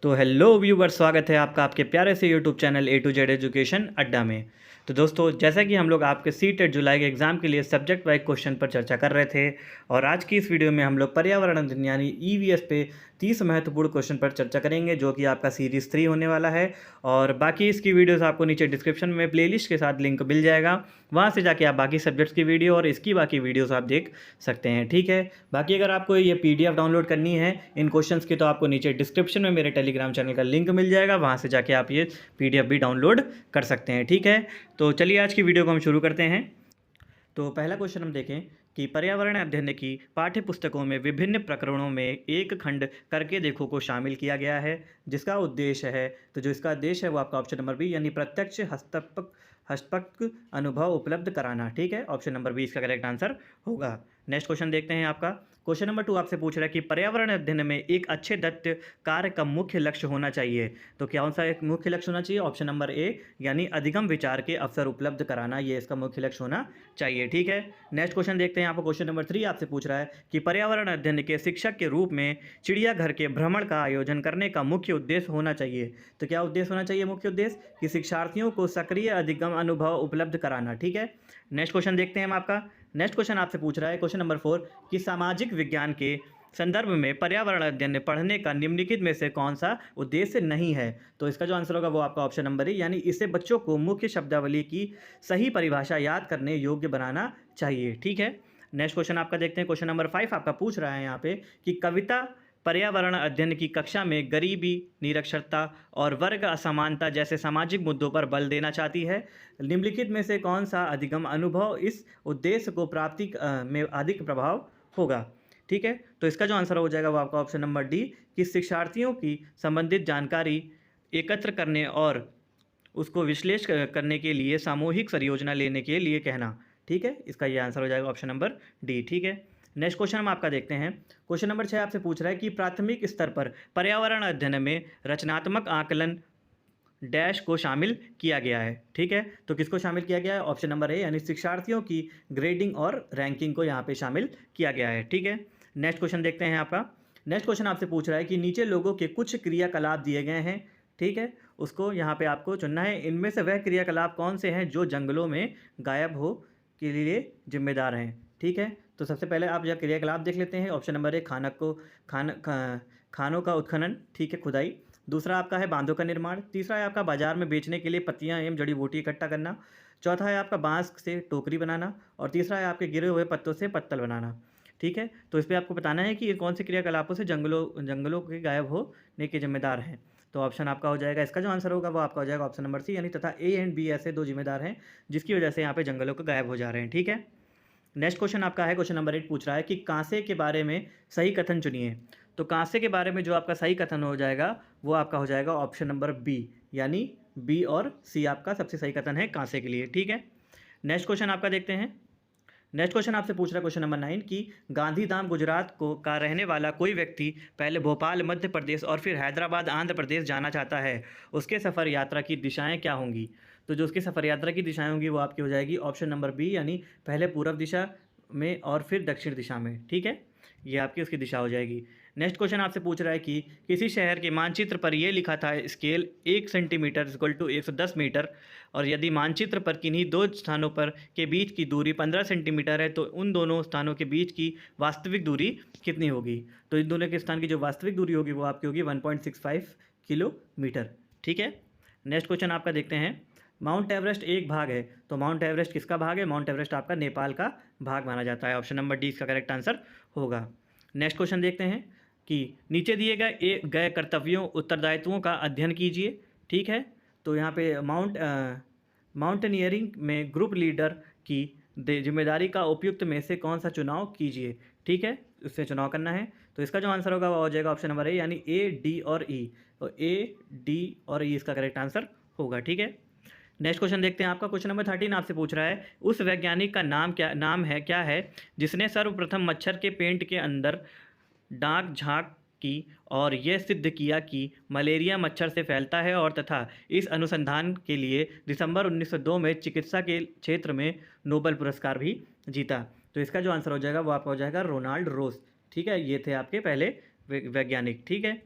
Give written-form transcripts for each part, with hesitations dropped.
तो hello viewer, स्वागत है आपका आपके प्यारे से YouTube channel A to Z education Adda में। तो दोस्तों, जैसा कि हम लोग आपके सीटेट जुलाई के एग्ज़ाम के लिए सब्जेक्ट वाइज क्वेश्चन पर चर्चा कर रहे थे, और आज की इस वीडियो में हम लोग पर्यावरण अध्ययन यानी ईवीएस पे 30 महत्वपूर्ण क्वेश्चन पर चर्चा करेंगे, जो कि आपका सीरीज़ 3 होने वाला है। और बाकी इसकी वीडियोस आपको नीचे डिस्क्रिप्शन में प्लेलिस्ट के साथ लिंक मिल जाएगा, वहाँ से जाके आप बाकी सब्जेक्ट्स की वीडियो और इसकी बाकी वीडियोस आप देख सकते हैं। ठीक है, बाकी अगर आपको ये पीडीएफ डाउनलोड करनी है इन क्वेश्चंस की, तो आपको नीचे डिस्क्रिप्शन में मेरे टेलीग्राम चैनल का लिंक मिल जाएगा, वहाँ से जाके आप ये पीडीएफ भी डाउनलोड कर सकते हैं। ठीक है, तो चलिए आज की वीडियो को हम शुरू करते हैं। तो पहला क्वेश्चन हम देखें कि पर्यावरण अध्ययन की पाठ्य पुस्तकों में विभिन्न प्रकरणों में एक खंड करके देखो को शामिल किया गया है, जिसका उद्देश्य है, तो जो इसका उद्देश्य है वो आपका ऑप्शन नंबर बी यानी प्रत्यक्ष हस्तपक अनुभव उपलब्ध कराना। ठीक है, ऑप्शन नंबर बी इसका करेक्ट आंसर होगा। नेक्स्ट क्वेश्चन देखते हैं आपका। क्वेश्चन नंबर 2 आपसे पूछ रहा है कि पर्यावरण अध्ययन में एक अच्छे दत्त कार्य का मुख्य लक्ष्य होना चाहिए, तो क्या सा एक मुख्य लक्ष्य होना चाहिए? ऑप्शन नंबर ए यानी अधिगम विचार के अवसर उपलब्ध कराना, ये इसका मुख्य लक्ष्य होना चाहिए। ठीक है, नेक्स्ट क्वेश्चन देखते हैं। आपको क्वेश्चन नंबर 3 आपसे पूछ रहा है कि पर्यावरण अध्ययन के शिक्षक के रूप में चिड़ियाघर के भ्रमण का आयोजन करने का मुख्य उद्देश्य होना चाहिए, तो क्या उद्देश्य होना चाहिए? मुख्य उद्देश्य कि शिक्षार्थियों को सक्रिय अधिगम अनुभव उपलब्ध कराना। ठीक है, नेक्स्ट क्वेश्चन देखते हैं हम आपका। नेक्स्ट क्वेश्चन आपसे पूछ रहा है क्वेश्चन नंबर 4 कि सामाजिक विज्ञान के संदर्भ में पर्यावरण अध्ययन पढ़ने का निम्नलिखित में से कौन सा उद्देश्य नहीं है, तो इसका जो आंसर होगा वो आपका ऑप्शन नंबर ए यानी इससे बच्चों को मुख्य शब्दावली की सही परिभाषा याद करने योग्य बनाना चाहिए। ठीक है, नेक्स्ट क्वेश्चन आपका देखते हैं। क्वेश्चन नंबर 5 आपका पूछ रहा है यहाँ पे कि कविता पर्यावरण अध्ययन की कक्षा में गरीबी, निरक्षरता और वर्ग असमानता जैसे सामाजिक मुद्दों पर बल देना चाहती है। निम्नलिखित में से कौन सा अधिगम अनुभव इस उद्देश्य को प्राप्ति में अधिक प्रभाव होगा? ठीक है, तो इसका जो आंसर हो जाएगा वो आपका ऑप्शन नंबर डी कि शिक्षार्थियों की संबंधित जानकारी एकत्र करने और उसको विश्लेषण करने के लिए सामूहिक परियोजना लेने के लिए कहना। ठीक है, इसका ये आंसर हो जाएगा ऑप्शन नंबर डी। ठीक है, नेक्स्ट क्वेश्चन हम आपका देखते हैं। क्वेश्चन नंबर 6 आपसे पूछ रहा है कि प्राथमिक स्तर पर पर्यावरण अध्ययन में रचनात्मक आकलन डैश को शामिल किया गया है। ठीक है, तो किसको शामिल किया गया है? ऑप्शन नंबर ए यानी शिक्षार्थियों की ग्रेडिंग और रैंकिंग को यहाँ पे शामिल किया गया है। ठीक है, नेक्स्ट क्वेश्चन देखते हैं आपका। नेक्स्ट क्वेश्चन आपसे पूछ रहा है कि नीचे लोगों के कुछ क्रियाकलाप दिए गए हैं। ठीक है, उसको यहाँ पे आपको चुनना है, इनमें से वह क्रियाकलाप कौन से हैं जो जंगलों में गायब हो के लिए जिम्मेदार हैं। ठीक है, तो सबसे पहले आप यह क्रियाकलाप देख लेते हैं। ऑप्शन नंबर ए खानों का उत्खनन, ठीक है, खुदाई। दूसरा आपका है बांधों का निर्माण। तीसरा है आपका बाजार में बेचने के लिए पत्तियां एवं जड़ी बूटी इकट्ठा करना। चौथा है आपका बांस से टोकरी बनाना, और तीसरा है आपके गिरे हुए पत्तों से पत्तल बनाना। ठीक है, तो इस पर आपको बताना है कि ये कौन से क्रियाकलापों से जंगलों के गायब होने के जिम्मेदार हैं। तो ऑप्शन आपका हो जाएगा, इसका जो आंसर होगा वो आपका हो जाएगा ऑप्शन नंबर सी यानी तथा ए एंड बी ऐसे दो जिम्मेदार हैं जिसकी वजह से यहाँ पे जंगलों को गायब हो जा रहे हैं। ठीक है, नेक्स्ट क्वेश्चन आपका है क्वेश्चन नंबर 8 पूछ रहा है कि कांसे के बारे में सही कथन चुनिए। तो कांसे के बारे में जो आपका सही कथन हो जाएगा वो आपका हो जाएगा ऑप्शन नंबर बी यानी बी और सी आपका सबसे सही कथन है कांसे के लिए। ठीक है, नेक्स्ट क्वेश्चन आपका देखते हैं। नेक्स्ट क्वेश्चन आपसे पूछ रहा है क्वेश्चन नंबर 9 कि गांधीधाम गुजरात को का रहने वाला कोई व्यक्ति पहले भोपाल मध्य प्रदेश और फिर हैदराबाद आंध्र प्रदेश जाना चाहता है, उसके सफ़र यात्रा की दिशाएं क्या होंगी? तो जो उसकी सफ़र यात्रा की दिशाएं होंगी वो आपकी हो जाएगी ऑप्शन नंबर बी यानी पहले पूर्व दिशा में और फिर दक्षिण दिशा में। ठीक है, ये आपकी उसकी दिशा हो जाएगी। नेक्स्ट क्वेश्चन आपसे पूछ रहा है कि किसी शहर के मानचित्र पर यह लिखा था scale 1 centimetre equal to 110 metre, और यदि मानचित्र पर किन्हीं दो स्थानों पर के बीच की दूरी 15 सेंटीमीटर है तो उन दोनों स्थानों के बीच की वास्तविक दूरी कितनी होगी? तो इन दोनों के स्थान की जो वास्तविक दूरी होगी वो आपकी होगी 1.65 किलोमीटर। ठीक है, नेक्स्ट क्वेश्चन आपका देखते हैं। माउंट एवरेस्ट एक भाग है, तो माउंट एवरेस्ट किसका भाग है? माउंट एवरेस्ट आपका नेपाल का भाग माना जाता है। ऑप्शन नंबर डी इसका करेक्ट आंसर होगा। नेक्स्ट क्वेश्चन देखते हैं कि नीचे दिए गए कर्तव्यों उत्तरदायित्वों का अध्ययन कीजिए। ठीक है, तो यहाँ पे माउंटेनियरिंग में ग्रुप लीडर की जिम्मेदारी का उपयुक्त में से कौन सा चुनाव कीजिए। ठीक है, उससे चुनाव करना है, तो इसका जो आंसर होगा वो हो जाएगा ऑप्शन नंबर ए यानी ए डी और ई, तो ए डी और ई इसका करेक्ट आंसर होगा। ठीक है, नेक्स्ट क्वेश्चन देखते हैं आपका। क्वेश्चन नंबर 13 आपसे पूछ रहा है उस वैज्ञानिक का नाम क्या है जिसने सर्वप्रथम मच्छर के पेंट के अंदर डाक झाँक की और यह सिद्ध किया कि मलेरिया मच्छर से फैलता है, और तथा इस अनुसंधान के लिए दिसंबर 1902 में चिकित्सा के क्षेत्र में नोबेल पुरस्कार भी जीता। तो इसका जो आंसर हो जाएगा वो आपका हो जाएगा रोनाल्ड रोस। ठीक है, ये थे आपके पहले वैज्ञानिक। ठीक है,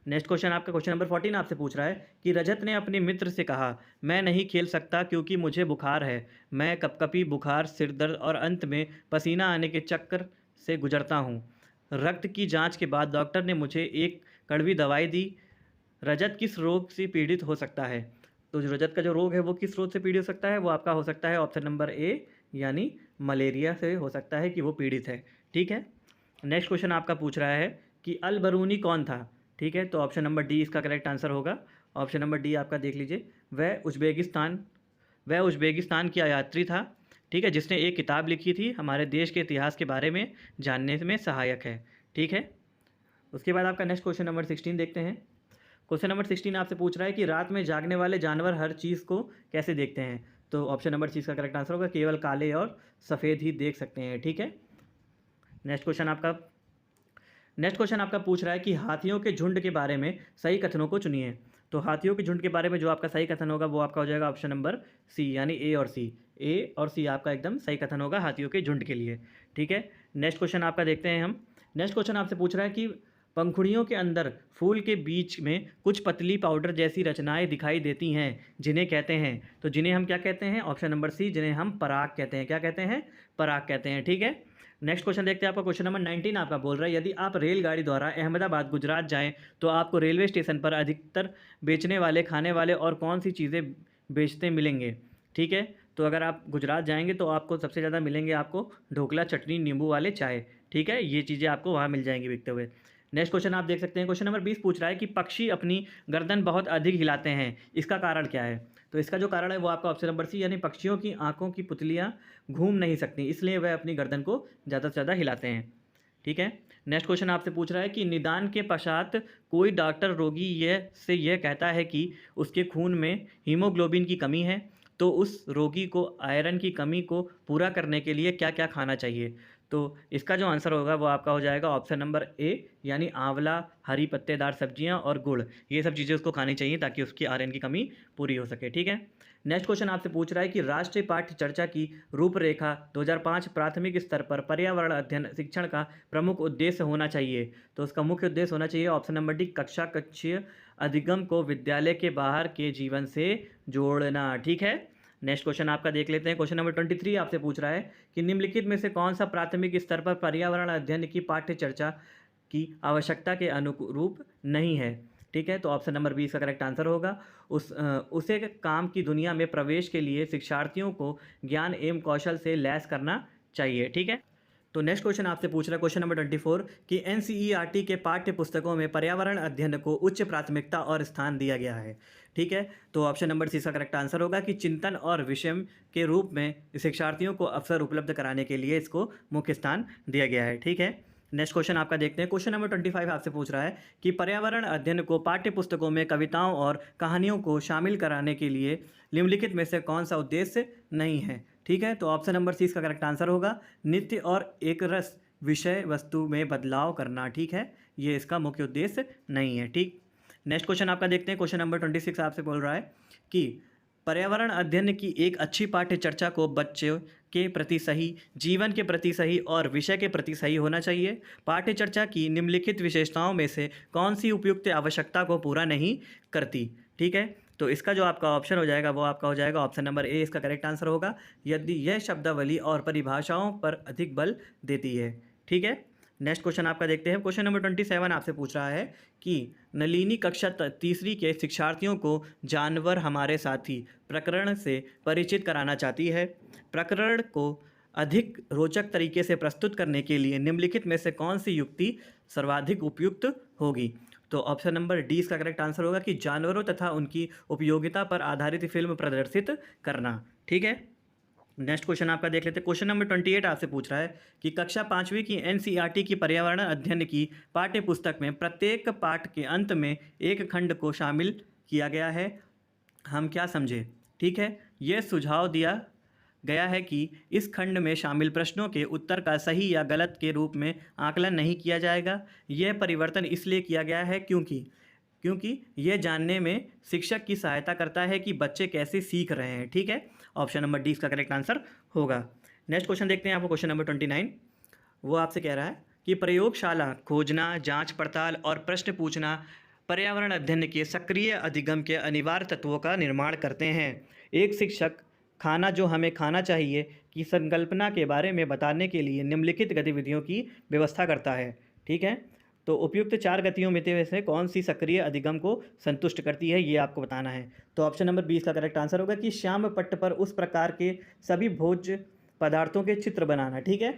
नेक्स्ट क्वेश्चन आपका क्वेश्चन नंबर 14 आपसे पूछ रहा है कि रजत ने अपने मित्र से कहा, मैं नहीं खेल सकता क्योंकि मुझे बुखार है। मैं कपकपी, बुखार, सिर दर्द और अंत में पसीना आने के चक्कर से गुजरता हूँ। रक्त की जांच के बाद डॉक्टर ने मुझे एक कड़वी दवाई दी। रजत किस रोग से पीड़ित हो सकता है? तो जो रजत का जो रोग है वो किस रोग से पीड़ित हो सकता है? वो आपका हो सकता है ऑप्शन नंबर ए, यानी मलेरिया से हो सकता है कि वो पीड़ित है। ठीक है। नेक्स्ट क्वेश्चन आपका पूछ रहा है कि अल बरूनी कौन था? ठीक है, तो ऑप्शन नंबर डी इसका करेक्ट आंसर होगा। ऑप्शन नंबर डी आपका देख लीजिए, वह उज़्बेकिस्तान की यात्री था। ठीक है, जिसने एक किताब लिखी थी, हमारे देश के इतिहास के बारे में जानने में सहायक है। ठीक है। उसके बाद आपका नेक्स्ट क्वेश्चन नंबर 16 देखते हैं। क्वेश्चन नंबर 16 आपसे पूछ रहा है कि रात में जागने वाले जानवर हर चीज़ को कैसे देखते हैं? तो ऑप्शन नंबर सी इसका करेक्ट आंसर होगा, केवल काले और सफ़ेद ही देख सकते हैं। ठीक है। नेक्स्ट क्वेश्चन आपका पूछ रहा है कि हाथियों के झुंड के बारे में सही कथनों को चुनिए। तो हाथियों के झुंड के बारे में जो आपका सही कथन होगा वो आपका हो जाएगा ऑप्शन नंबर सी, यानी ए और सी आपका एकदम सही कथन होगा हाथियों के झुंड के लिए। ठीक है। नेक्स्ट क्वेश्चन आपका देखते हैं हम। नेक्स्ट क्वेश्चन आपसे पूछ रहा है कि पंखुड़ियों के अंदर फूल के बीच में कुछ पतली पाउडर जैसी रचनाएं दिखाई देती हैं, जिन्हें कहते हैं। तो जिन्हें हम क्या कहते हैं? ऑप्शन नंबर सी, जिन्हें हम पराग कहते हैं। क्या कहते हैं? पराग कहते हैं। ठीक है। नेक्स्ट क्वेश्चन देखते हैं। आपका क्वेश्चन नंबर 19 आपका बोल रहा है, यदि आप रेलगाड़ी द्वारा अहमदाबाद गुजरात जाएं तो आपको रेलवे स्टेशन पर अधिकतर बेचने वाले, खाने वाले और कौन सी चीज़ें बेचते मिलेंगे? ठीक है। तो अगर आप गुजरात जाएंगे तो आपको सबसे ज़्यादा मिलेंगे आपको ढोकला, चटनी, नींबू वाले चाय। ठीक है, ये चीज़ें आपको वहाँ मिल जाएंगी बिकते हुए। नेक्स्ट क्वेश्चन आप देख सकते हैं। क्वेश्चन नंबर 20 पूछ रहा है कि पक्षी अपनी गर्दन बहुत अधिक हिलाते हैं, इसका कारण क्या है? तो इसका जो कारण है वो आपका ऑप्शन नंबर सी, यानी पक्षियों की आंखों की पुतलियाँ घूम नहीं सकती, इसलिए वह अपनी गर्दन को ज़्यादा से ज़्यादा हिलाते हैं। ठीक है। नेक्स्ट क्वेश्चन आपसे पूछ रहा है कि निदान के पश्चात कोई डॉक्टर रोगी यह कहता है कि उसके खून में हीमोग्लोबिन की कमी है, तो उस रोगी को आयरन की कमी को पूरा करने के लिए क्या क्या खाना चाहिए? तो इसका जो आंसर होगा वो आपका हो जाएगा ऑप्शन नंबर ए, यानी आंवला, हरी पत्तेदार सब्जियां और गुड़, ये सब चीज़ें उसको खानी चाहिए ताकि उसकी आयरन की कमी पूरी हो सके। ठीक है। नेक्स्ट क्वेश्चन आपसे पूछ रहा है कि राष्ट्रीय पाठ्य चर्चा की रूपरेखा 2005 प्राथमिक स्तर पर पर्यावरण अध्ययन शिक्षण का प्रमुख उद्देश्य होना चाहिए। तो उसका मुख्य उद्देश्य होना चाहिए ऑप्शन नंबर डी, कक्षा कक्षीय अधिगम को विद्यालय के बाहर के जीवन से जोड़ना। ठीक है। नेक्स्ट क्वेश्चन आपका देख लेते हैं। क्वेश्चन नंबर 23 आपसे पूछ रहा है कि निम्नलिखित में से कौन सा प्राथमिक स्तर पर पर्यावरण अध्ययन की पाठ्य चर्चा की आवश्यकता के अनुरूप नहीं है? ठीक है, तो ऑप्शन नंबर बी इसका करेक्ट आंसर होगा। उसे काम की दुनिया में प्रवेश के लिए शिक्षार्थियों को ज्ञान एवं कौशल से लैस करना चाहिए। ठीक है। तो नेक्स्ट क्वेश्चन आपसे पूछ रहा है क्वेश्चन नंबर 24 कि एनसीईआरटी के पाठ्य पुस्तकों में पर्यावरण अध्ययन को उच्च प्राथमिकता और स्थान दिया गया है। ठीक है, तो ऑप्शन नंबर सी इसका करेक्ट आंसर होगा कि चिंतन और विषय के रूप में शिक्षार्थियों को अवसर उपलब्ध कराने के लिए इसको मुख्य स्थान दिया गया है। ठीक है। नेक्स्ट क्वेश्चन आपका देखते हैं। क्वेश्चन नंबर 25 आपसे पूछ रहा है कि पर्यावरण अध्ययन को पाठ्य पुस्तकों में कविताओं और कहानियों को शामिल कराने के लिए निम्नलिखित में से कौन सा उद्देश्य नहीं है? ठीक है, तो ऑप्शन नंबर सी इसका करेक्ट आंसर होगा, नित्य और एक रस विषय वस्तु में बदलाव करना। ठीक है, ये इसका मुख्य उद्देश्य नहीं है। ठीक। नेक्स्ट क्वेश्चन आपका देखते हैं। क्वेश्चन नंबर 26 आपसे बोल रहा है कि पर्यावरण अध्ययन की एक अच्छी पाठ्य चर्चा को बच्चों के प्रति सही, जीवन के प्रति सही और विषय के प्रति सही होना चाहिए। पाठ्य चर्चा की निम्नलिखित विशेषताओं में से कौन सी उपयुक्त आवश्यकता को पूरा नहीं करती? ठीक है, तो इसका जो आपका ऑप्शन हो जाएगा वो आपका हो जाएगा ऑप्शन नंबर ए, इसका करेक्ट आंसर होगा, यदि यह शब्दावली और परिभाषाओं पर अधिक बल देती है। ठीक है। नेक्स्ट क्वेश्चन आपका देखते हैं। क्वेश्चन नंबर 27 आपसे पूछ रहा है कि नलिनी कक्षा तीसरी के शिक्षार्थियों को जानवर हमारे साथी प्रकरण से परिचित कराना चाहती है। प्रकरण को अधिक रोचक तरीके से प्रस्तुत करने के लिए निम्नलिखित में से कौन सी युक्ति सर्वाधिक उपयुक्त होगी? तो ऑप्शन नंबर डी इसका करेक्ट आंसर होगा कि जानवरों तथा उनकी उपयोगिता पर आधारित फिल्म प्रदर्शित करना। ठीक है। नेक्स्ट क्वेश्चन आपका देख लेते हैं। क्वेश्चन नंबर 28 आपसे पूछ रहा है कि कक्षा 5वीं की एनसीईआरटी की पर्यावरण अध्ययन की पाठ्य पुस्तक में प्रत्येक पाठ के अंत में एक खंड को शामिल किया गया है, हम क्या समझे? ठीक है, यह सुझाव दिया गया है कि इस खंड में शामिल प्रश्नों के उत्तर का सही या गलत के रूप में आकलन नहीं किया जाएगा। यह परिवर्तन इसलिए किया गया है क्योंकि यह जानने में शिक्षक की सहायता करता है कि बच्चे कैसे सीख रहे हैं। ठीक है, ऑप्शन नंबर डी इसका करेक्ट आंसर होगा। नेक्स्ट क्वेश्चन देखते हैं आपको। क्वेश्चन नंबर 29 वो आपसे कह रहा है कि प्रयोगशाला खोजना, जांच पड़ताल और प्रश्न पूछना पर्यावरण अध्ययन के सक्रिय अधिगम के अनिवार्य तत्वों का निर्माण करते हैं। एक शिक्षक खाना जो हमें खाना चाहिए की संकल्पना के बारे में बताने के लिए निम्नलिखित गतिविधियों की व्यवस्था करता है। ठीक है, तो उपयुक्त 4 गतियों में से कौन सी सक्रिय अधिगम को संतुष्ट करती है, ये आपको बताना है। तो ऑप्शन नंबर 20 का करेक्ट आंसर होगा कि श्याम पट्ट पर उस प्रकार के सभी भोज्य पदार्थों के चित्र बनाना। ठीक है,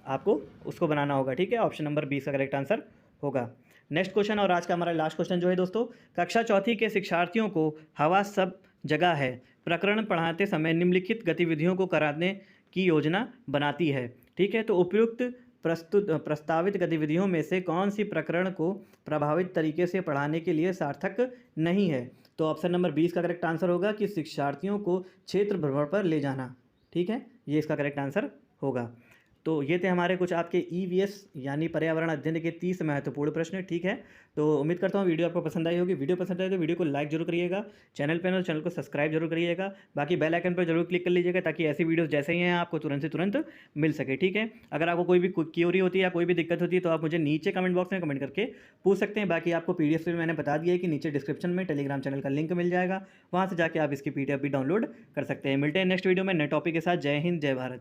आपको उसको बनाना होगा। ठीक है, ऑप्शन नंबर 20 का करेक्ट आंसर होगा। नेक्स्ट क्वेश्चन और आज का हमारा लास्ट क्वेश्चन जो है दोस्तों, कक्षा चौथी के शिक्षार्थियों को हवा सब जगह है प्रकरण पढ़ाते समय निम्नलिखित गतिविधियों को कराने की योजना बनाती है। ठीक है, तो उपयुक्त प्रस्तावित गतिविधियों में से कौन सी प्रकरण को प्रभावित तरीके से पढ़ाने के लिए सार्थक नहीं है। तो ऑप्शन नंबर 20 का करेक्ट आंसर होगा कि शिक्षार्थियों को क्षेत्र भ्रमण पर ले जाना। ठीक है, ये इसका करेक्ट आंसर होगा। तो ये थे हमारे कुछ आपके EVS यानी पर्यावरण अध्ययन के 30 महत्वपूर्ण प्रश्न। ठीक है, तो उम्मीद करता हूँ वीडियो आपको पसंद आई होगी। वीडियो पसंद आए तो वीडियो को लाइक जरूर करिएगा, चैनल पर चैनल को सब्सक्राइब जरूर करिएगा, बाकी बेल आइकन पर जरूर क्लिक कर लीजिएगा ताकि ऐसी वीडियोस जैसे ही हैं आपको तुरंत से तुरंत मिल सके। ठीक है, अगर आपको कोई भी क्यूरी होती है या कोई भी दिक्कत होती है तो आप मुझे नीचे कमेंट बॉक्स में कमेंट करके पूछ सकते हैं। बाकी आपको PDF में मैंने बता दिया है कि नीचे डिस्क्रिप्शन में टेलीग्राम चैनल का लिंक मिल जाएगा, वहाँ से जाके आप इसकी PDF भी डाउनलोड कर सकते हैं। मिलते हैं नेक्स्ट वीडियो में नए टॉपिक के साथ। जय हिंद, जय भारत।